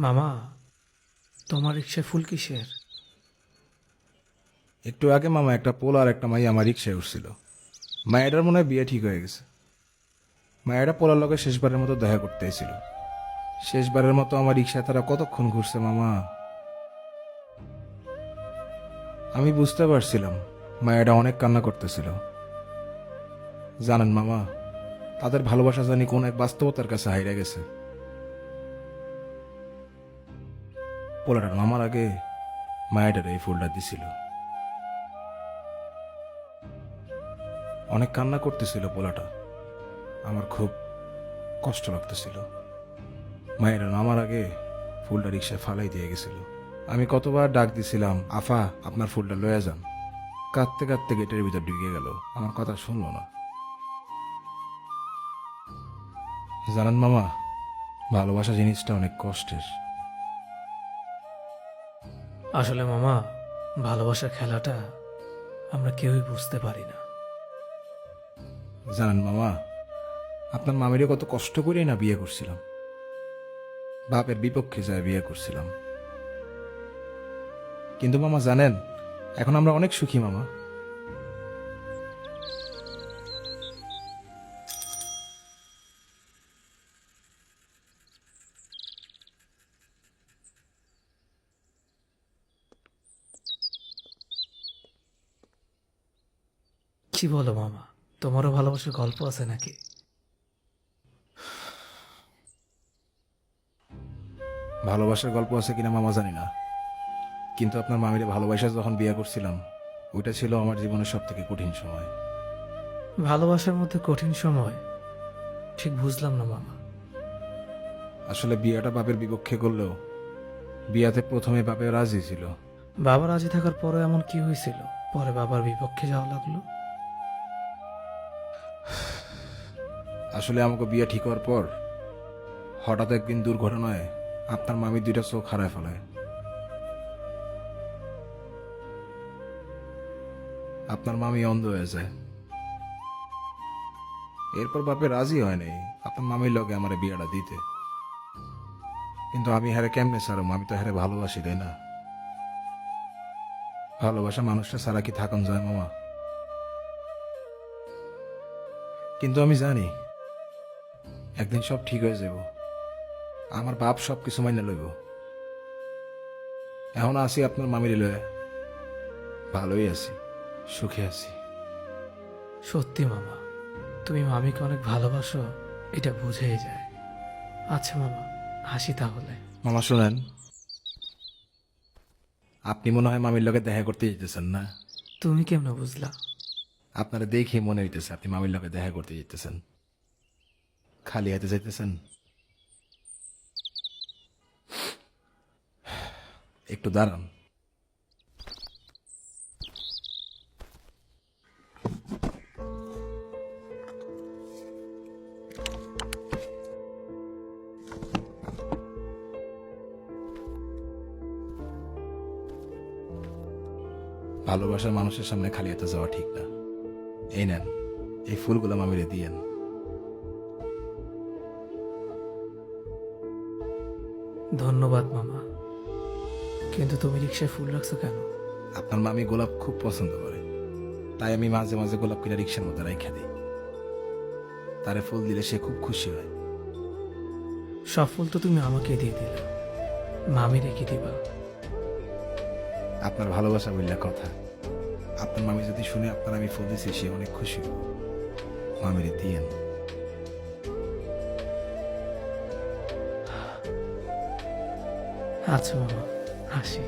মামা, তোমার রিক্সায় ফুল কিসের? একটু আগে মামা একটা পোল আর একটা মাই আমার রিক্সায় উঠছিল। মায়েরার মনে হয় বিয়ে ঠিক হয়ে গেছে। মায়েরা পোলার লগে শেষবারের মতো দেখা করতে এসেছিল। শেষবারের মতো আমার রিক্সায় তারা কতক্ষণ ঘুরছে মামা। আমি বুঝতে পারছিলাম মায়েরা অনেক কান্না করতেছিল। জানেন মামা, তাদের ভালোবাসা জানি কোন এক বাস্তবতার কাছে হাইরা গেছে। পোলাটা নামার আগে মায়েরার এই ফুলটা দিছিল। অনেক কান্না করতেছিল পোলাটা। আমার খুব কষ্ট লাগতেছিল। মায়েরা নামার আগে ফুলটা রিক্সায় ফালাই দিয়ে গেছিল। আমি কতবার ডাক দিছিলাম, আফা আপনার ফুলটা লয়ে যান। কাঁদতে কাঁদতে গেটের ভিতর ঢুকে গেল, আমার কথা শুনলো না। জানেন মামা, ভালোবাসা জিনিসটা অনেক কষ্টের। আসলে মামা, ভালোবাসার খেলাটা আমরা কেউই বুঝতে পারি না। জানেন মামা, আপনার মামিরে কত কষ্ট করেই না বিয়ে করছিলাম। বাপের বিপক্ষে যায় বিয়ে করছিলাম। কিন্তু মামা জানেন, এখন আমরা অনেক সুখী মামা। কি বলো মামা, তোমারও ভালোবাসার গল্প আছে নাকি? ভালোবাসার গল্প আছে কিনা মামা জানি না, কিন্তু আপনার মামিরে ভালোবাসা যখন বিয়ে করছিলাম, ওইটা ছিল আমার জীবনের সব থেকে কঠিন সময়। ভালোবাসার মধ্যে কঠিন সময়? ঠিক বুঝলাম না মামা। আসলে বিয়েটা বাপের বিপক্ষে করলেও বিয়াতে প্রথমে বাপে রাজি ছিল। বাবা রাজি থাকার পরে এমন কি হয়েছিল পরে বাবার বিপক্ষে যাওয়া লাগলো? আসলে আমাকে বিয়ে ঠিক হওয়ার পর হঠাৎ একদিন দুর্ঘটনায় আপনার মামি দুইটা চোখ হারায় ফেলায়। আপনার মামি অন্ধ হয়ে যায়। এরপর বাপে রাজি হয় নাই আপনার মামির লগে আমার বিয়েটা দিতে। কিন্তু আমি হারে কেমনে ছাড়ো, আমি তো হারে ভালোবাসি, তাই না? ভালোবাসা মানুষটা ছাড়া কি থাকুন যায় মামা? কিন্তু আমি জানি একদিন সব ঠিক হয়ে যাব। আমার বাপ সব কিছু মাইনে লইব। এখন আছি আপনার মামির লয়ে, ভালোই আছি, সুখে আছি। সত্যি মামা, তুমি মামিকে অনেক ভালোবাসো, এটা বুঝেই যায়। আচ্ছা মামা, হাসি তাহলে। মামা শোনেন, আপনি মনে হয় মামির লগে দেখা করতে যেতেছেন না? তুমি কেমনে বুঝলা? আপনারা দেখে মনে হইতেছে আপনি মামির লগে দেখা করতে যেতেছেন। খালি হাতে যাইতেছেন? একটু দাঁড়ান। ভালোবাসার মানুষের সামনে খালি হাতে যাওয়া ঠিক না। এই নেন, এই ফুলগুলো মামিরে দিয়েন। ধন্যবাদ মামা, কিন্তু তুমি রিক্সায় ফুল রাখছো কেন? আপনার মামি গোলাপ খুব পছন্দ করে, তাই আমি মাঝে মাঝে গোলাপ কিনা রিক্সার মধ্যে রাইখা দিই। তারে ফুল দিলে সে খুব খুশি হয়। সব ফুল তো তুমি আমাকে দিয়ে দিলে, মামি রেখে দিবা? আপনার ভালোবাসা বললে কথা। আপনার মামি যদি শুনে আপনার আমি ফুল দিছি, সে অনেক খুশি হবে। মামিরে দিয়েন। আচ্ছা মামা, হাসি।